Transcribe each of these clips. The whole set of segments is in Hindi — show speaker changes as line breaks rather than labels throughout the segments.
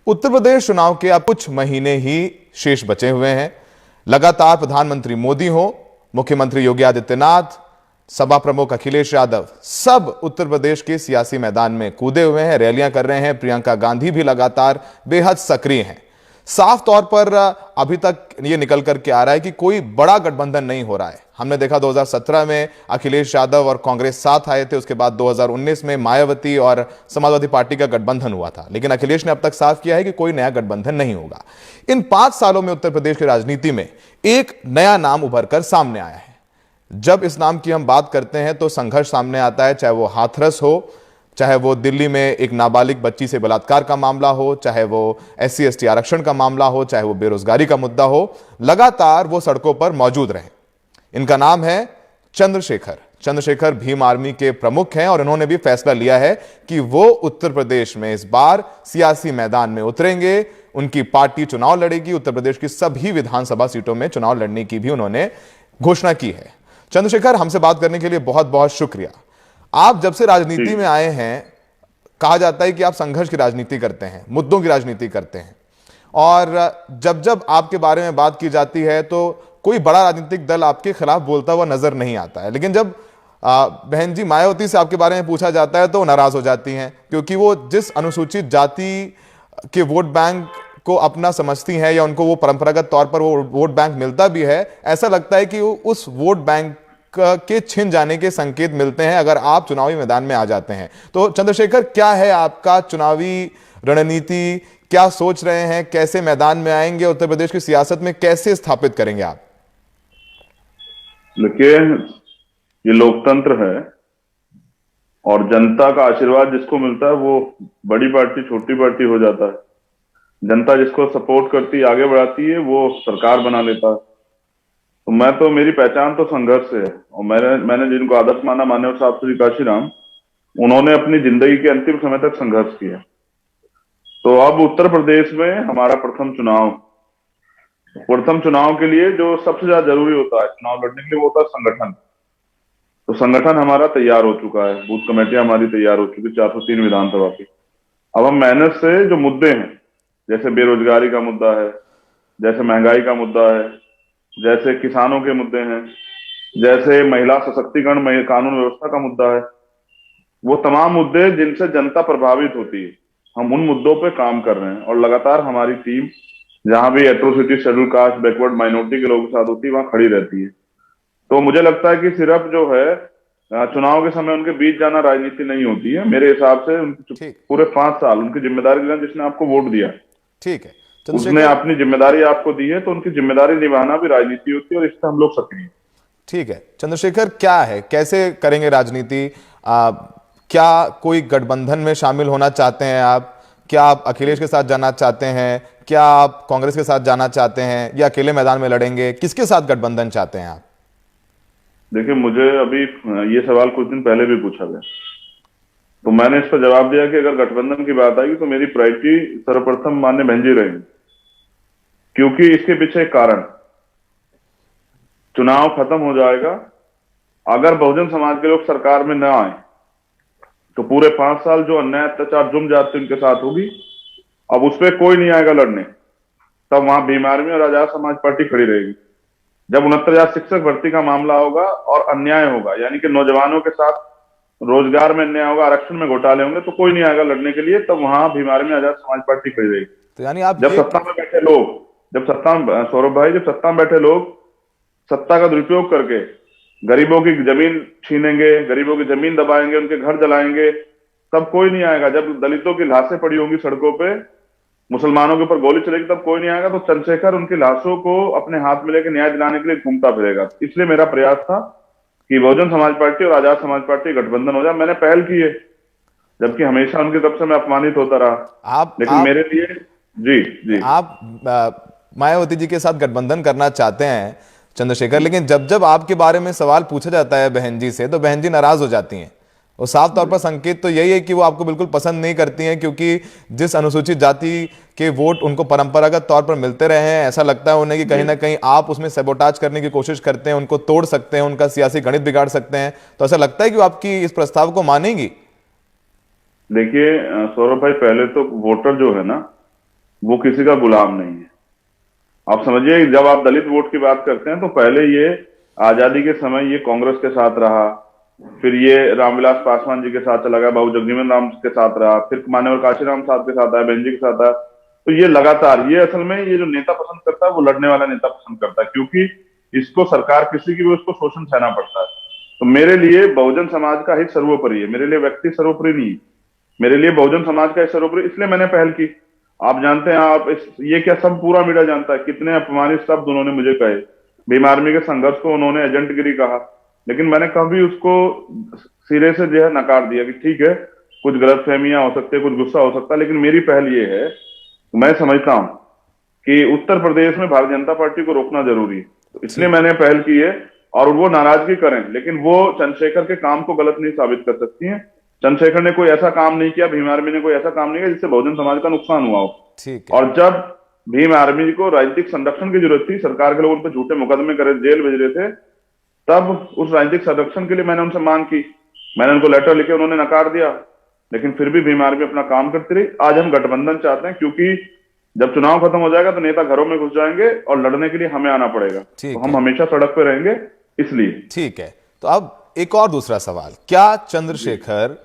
उत्तर प्रदेश चुनाव के अब कुछ महीने ही शेष बचे हुए हैं। लगातार प्रधानमंत्री मोदी हो, मुख्यमंत्री योगी आदित्यनाथ, सपा प्रमुख अखिलेश यादव, सब उत्तर प्रदेश के सियासी मैदान में कूदे हुए हैं, रैलियां कर रहे हैं। प्रियंका गांधी भी लगातार बेहद सक्रिय हैं। साफ तौर पर अभी तक यह निकल करके आ रहा है कि कोई बड़ा गठबंधन नहीं हो रहा है। हमने देखा 2017 में अखिलेश यादव और कांग्रेस साथ आए थे, उसके बाद 2019 में मायावती और समाजवादी पार्टी का गठबंधन हुआ था, लेकिन अखिलेश ने अब तक साफ किया है कि कोई नया गठबंधन नहीं होगा। इन 5 सालों में उत्तर प्रदेश की राजनीति में एक नया नाम उभर कर सामने आया है। जब इस नाम की हम बात करते हैं तो संघर्ष सामने आता है, चाहे वो हाथरस हो, चाहे वो दिल्ली में एक नाबालिग बच्ची से बलात्कार का मामला हो, चाहे वो SC ST आरक्षण का मामला हो, चाहे वो बेरोजगारी का मुद्दा हो, लगातार वो सड़कों पर मौजूद रहे। इनका नाम है चंद्रशेखर। चंद्रशेखर भीम आर्मी के प्रमुख हैं और इन्होंने भी फैसला लिया है कि वो उत्तर प्रदेश में इस बार सियासी मैदान में उतरेंगे। उनकी पार्टी चुनाव लड़ेगी। उत्तर प्रदेश की सभी विधानसभा सीटों में चुनाव लड़ने की भी उन्होंने घोषणा की है। चंद्रशेखर, हमसे बात करने के लिए बहुत बहुत शुक्रिया। आप जब से राजनीति में आए हैं, कहा जाता है कि आप संघर्ष की राजनीति करते हैं, मुद्दों की राजनीति करते हैं, और जब जब आपके बारे में बात की जाती है तो कोई बड़ा राजनीतिक दल आपके खिलाफ बोलता हुआ नजर नहीं आता है। लेकिन जब बहन जी मायावती से आपके बारे में पूछा जाता है तो वो नाराज हो जाती हैं, क्योंकि वो जिस अनुसूचित जाति के वोट बैंक को अपना समझती हैं, या उनको वो परंपरागत तौर पर वो वोट बैंक मिलता भी है, ऐसा लगता है कि उस वोट बैंक के छिन जाने के संकेत मिलते हैं अगर आप चुनावी मैदान में आ जाते हैं। तो चंद्रशेखर, क्या है आपका चुनावी रणनीति? क्या सोच रहे हैं? कैसे मैदान में आएंगे? उत्तर प्रदेश की सियासत में कैसे स्थापित करेंगे आप?
देखिए, ये लोकतंत्र है और जनता का आशीर्वाद जिसको मिलता है वो बड़ी पार्टी छोटी पार्टी हो जाता है। जनता जिसको सपोर्ट करती है, आगे बढ़ाती है, वो सरकार बना लेता है। तो मेरी पहचान तो संघर्ष से है। और मैंने जिनको आदर्श माना, माननीय साहब श्री काशीराम, उन्होंने अपनी जिंदगी के अंतिम समय तक संघर्ष किया। तो अब उत्तर प्रदेश में हमारा प्रथम चुनाव के लिए जो सबसे ज्यादा जरूरी होता है चुनाव लड़ने के लिए, वो होता है संगठन। तो संगठन हमारा तैयार हो चुका है, बूथ कमेटियां हमारी तैयार हो चुकी, 403 विधानसभा की। अब हम मेहनत से जो मुद्दे हैं, जैसे बेरोजगारी का मुद्दा है, जैसे महंगाई का मुद्दा है, जैसे किसानों के मुद्दे हैं, जैसे महिला सशक्तिकरण, कानून व्यवस्था का मुद्दा है, वो तमाम मुद्दे जिनसे जनता प्रभावित होती है, हम उन मुद्दों पे काम कर रहे हैं। और लगातार हमारी टीम जहां भी atrocity, schedule caste, backward minority के लोगों के साथ होती है, वहां खड़ी रहती है। तो मुझे लगता है कि सिर्फ जो है चुनाव के समय उनके बीच जाना राजनीति नहीं होती है। मेरे हिसाब से पूरे 5 साल उनकी जिम्मेदारी लेना, जिसने आपको वोट दिया,
ठीक है,
उसने अपनी जिम्मेदारी आपको दी है, तो उनकी जिम्मेदारी निभाना भी राजनीति होती है और इससे हम लोग सक्रिय।
ठीक है चंद्रशेखर, क्या है, कैसे करेंगे राजनीति? क्या कोई गठबंधन में शामिल होना चाहते हैं आप? क्या आप अखिलेश के साथ जाना चाहते हैं? क्या आप कांग्रेस के साथ जाना चाहते हैं, या अकेले मैदान में लड़ेंगे? किसके साथ गठबंधन चाहते हैं आप?
देखिए, मुझे अभी ये सवाल कुछ दिन पहले भी पूछा गया, तो मैंने इस पर जवाब दिया कि अगर गठबंधन की बात आएगी तो मेरी प्रायोरिटी सर्वप्रथम माननीय बहन जी रहेंगे। क्योंकि इसके पीछे एक कारण, चुनाव खत्म हो जाएगा, अगर बहुजन समाज के लोग सरकार में न आए तो पूरे 5 साल जो अन्याय, अत्याचार, जुर्म जाति उनके साथ होगी, अब उस पर कोई नहीं आएगा लड़ने। तब वहां भीम आर्मी और आजाद समाज पार्टी खड़ी रहेगी। जब 69,000 शिक्षक भर्ती का मामला होगा और अन्याय होगा, यानी कि नौजवानों के साथ रोजगार में अन्याय होगा, आरक्षण में घोटाले होंगे, तो कोई नहीं आएगा लड़ने के लिए, तब वहां भीम आर्मी आजाद समाज पार्टी खड़ी रहेगी।
तो यानी आप
जब सत्ता में बैठे लोग, सौरभ भाई, जब सत्ता में बैठे लोग सत्ता का दुरुपयोग करके गरीबों की जमीन छीनेंगे, गरीबों की जमीन दबाएंगे, उनके घर जलाएंगे, तब कोई नहीं आएगा। जब दलितों की लाशें पड़ी होंगी सड़कों पे, मुसलमानों के ऊपर गोली चलेगी, तब कोई नहीं आएगा। तो चंद्रशेखर उनकी लाशों को अपने हाथ में लेकर न्याय दिलाने के लिए घूमता फिरेगा। इसलिए मेरा प्रयास था कि बहुजन समाज पार्टी और आजाद समाज पार्टी गठबंधन हो जाए। मैंने पहल की है, जबकि हमेशा उनकी तरफ से मैं अपमानित होता रहा। लेकिन मेरे लिए जी
आप मायावती जी के साथ गठबंधन करना चाहते हैं चंद्रशेखर, लेकिन जब जब आपके बारे में सवाल पूछा जाता है बहन जी से, तो बहन जी नाराज हो जाती हैं। और साफ तौर पर संकेत तो यही है कि वो आपको बिल्कुल पसंद नहीं करती हैं, क्योंकि जिस अनुसूचित जाति के वोट उनको परंपरागत तौर पर मिलते रहे हैं, ऐसा लगता है उन्हें कि कहीं ना कहीं आप उसमें सैबोटाज करने की कोशिश करते हैं, उनको तोड़ सकते हैं, उनका सियासी गणित बिगाड़ सकते हैं। तो ऐसा लगता है कि वो आपकी इस प्रस्ताव को मानेंगी?
देखिए सौरभ भाई, पहले तो वोटर जो है ना, वो किसी का गुलाम नहीं है। आप समझिए, जब आप दलित वोट की बात करते हैं तो पहले ये आजादी के समय ये कांग्रेस के साथ रहा, फिर ये रामविलास पासवान जी के साथ चला गया, बाबू जगजीवन राम के साथ रहा, फिर मान्यवर काशीराम साहब के साथ आया, बेंजी के साथ आया। तो ये लगातार, ये असल में ये जो नेता पसंद करता है वो लड़ने वाला नेता पसंद करता है, क्योंकि इसको सरकार किसी की भी उसको शोषण सहना पड़ता है। तो मेरे लिए बहुजन समाज का हित सर्वोपरि है, मेरे लिए व्यक्ति सर्वोपरि नहीं है, मेरे लिए बहुजन समाज का हित सर्वोपरि, इसलिए मैंने पहल की। आप जानते हैं, ये क्या सब पूरा मीडिया जानता है कितने अपमानित शब्द उन्होंने मुझे कहे। भीम आर्मी के संघर्ष को उन्होंने एजेंटगिरी कहा, लेकिन मैंने कभी उसको सिरे से जो है नकार दिया कि ठीक है, कुछ गलतफहमियां हो सकती है, कुछ गुस्सा हो सकता है, लेकिन मेरी पहल ये है, मैं समझता हूं कि उत्तर प्रदेश में भारतीय जनता पार्टी को रोकना जरूरी है, तो इसलिए मैंने पहल की है। और वो नाराजगी करें, लेकिन वो चंद्रशेखर के काम को गलत नहीं साबित कर सकती हैं। चंद्रशेखर ने कोई ऐसा काम नहीं किया, भीम आर्मी ने कोई ऐसा काम नहीं किया जिससे बहुजन समाज का नुकसान हुआ हो।
ठीक है।
और जब भीम आर्मी को राजनीतिक संरक्षण की जरूरत थी, सरकार के लोग उन पर झूठे मुकदमे करे जेल भेज रहे थे, तब उस राजनीतिक संरक्षण के लिए मैंने उनसे मांग की, मैंने उनको लेटर लिखे, उन्होंने नकार दिया, लेकिन फिर भी भीम आर्मी अपना काम करती रही। आज हम गठबंधन चाहते हैं, क्योंकि जब चुनाव खत्म हो जाएगा तो नेता घरों में घुस जाएंगे और लड़ने के लिए हमें आना पड़ेगा, तो हम हमेशा सड़क पे रहेंगे, इसलिए।
ठीक है, तो अब एक और दूसरा सवाल, क्या चंद्रशेखर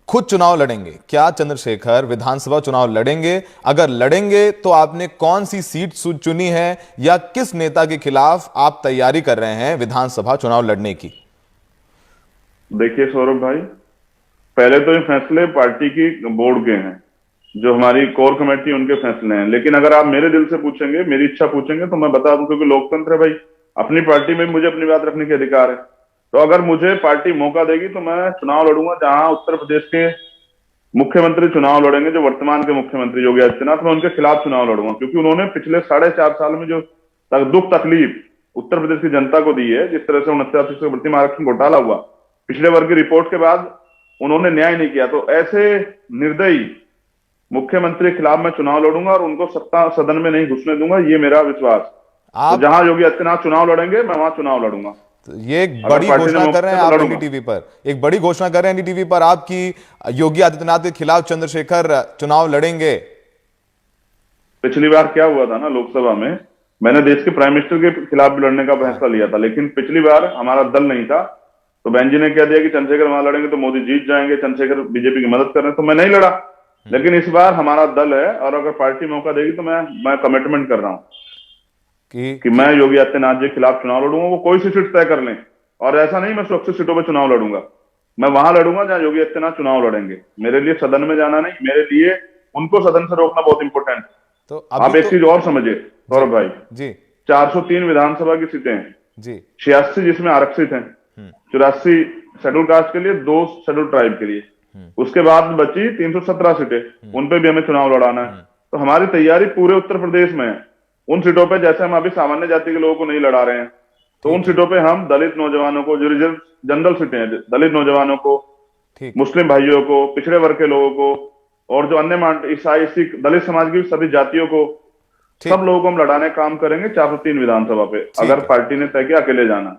खुद चुनाव लड़ेंगे? क्या चंद्रशेखर विधानसभा चुनाव लड़ेंगे? अगर लड़ेंगे तो आपने कौन सी सीट चुनी है, या किस नेता के खिलाफ आप तैयारी कर रहे हैं विधानसभा चुनाव लड़ने की?
देखिए सौरभ भाई, पहले तो ये फैसले पार्टी की बोर्ड के हैं, जो हमारी कोर कमेटी, उनके फैसले हैं। लेकिन अगर आप मेरे दिल से पूछेंगे, मेरी इच्छा पूछेंगे, तो मैं बता दूं, क्योंकि लोकतंत्र है भाई, अपनी पार्टी में मुझे अपनी बात रखने के अधिकार है। तो अगर मुझे पार्टी मौका देगी तो मैं चुनाव लड़ूंगा। जहां उत्तर प्रदेश के मुख्यमंत्री चुनाव लड़ेंगे, जो वर्तमान के मुख्यमंत्री योगी आदित्यनाथ, मैं उनके खिलाफ चुनाव लड़ूंगा, क्योंकि उन्होंने पिछले 4.5 साल में जो दुख तकलीफ उत्तर प्रदेश की जनता को दी है, जिस तरह से 49% भर्ती में आरक्षण घोटाला हुआ, पिछले वर्ग की रिपोर्ट के बाद उन्होंने न्याय नहीं किया, तो ऐसे निर्दयी मुख्यमंत्री के खिलाफ मैं चुनाव लड़ूंगा और उनको सत्ता सदन में नहीं घुसने दूंगा, ये मेरा विश्वास। तो जहां योगी आदित्यनाथ चुनाव लड़ेंगे, मैं वहां चुनाव लड़ूंगा।
तो ये एक बड़ी घोषणा कर रहे हैं आप एनडीटीवी पर, एक बड़ी घोषणा कर रहे हैं एनडीटीवी पर आपकी, योगी आदित्यनाथ के खिलाफ चंद्रशेखर चुनाव लड़ेंगे।
पिछली बार क्या हुआ था ना, लोकसभा में मैंने देश के प्राइम मिनिस्टर के खिलाफ भी लड़ने का फैसला लिया था, लेकिन पिछली बार हमारा दल नहीं था, तो बहन जी ने कह दिया कि चंद्रशेखर वहां लड़ेंगे तो मोदी जीत जाएंगे, चंद्रशेखर बीजेपी की मदद कर रहे हैं, तो मैं नहीं लड़ा। लेकिन इस बार हमारा दल है, और अगर पार्टी मौका देगी तो मैं कमिटमेंट कर रहा हूं कि मैं योगी आदित्यनाथ जी के खिलाफ चुनाव लड़ूंगा। वो कोई सी सीट तय कर लें, और ऐसा नहीं मैं सुरक्षित सीटों पर चुनाव लड़ूंगा, मैं वहां लड़ूंगा जहां योगी आदित्यनाथ चुनाव लड़ेंगे। मेरे लिए सदन में जाना नहीं, मेरे लिए उनको सदन से रोकना बहुत इंपॉर्टेंट है।
तो
आप एक चीज और समझिए सौरभ भाई जी, 403 विधानसभा की सीटें हैं जी, 86 जिसमें आरक्षित हैं, 84 शेड्यूल कास्ट के लिए, 2 शेड्यूल ट्राइब के लिए, उसके बाद बची 317 सीटें, उन पे भी हमें चुनाव लड़ाना है। तो हमारी तैयारी पूरे उत्तर प्रदेश में है। उन सीटों पे जैसे हम अभी सामान्य जाति के लोगों को नहीं लड़ा रहे हैं, तो उन सीटों पे हम दलित नौजवानों को, जो रिजर्व जनरल सीटें हैं, दलित नौजवानों को, मुस्लिम भाइयों को, पिछड़े वर्ग के लोगों को, और जो अन्य ईसाई, सिख, दलित समाज की सभी जातियों को, सब लोगों को हम लड़ाने काम करेंगे 403 विधानसभा पे, अगर पार्टी ने तय किया अकेले जाना।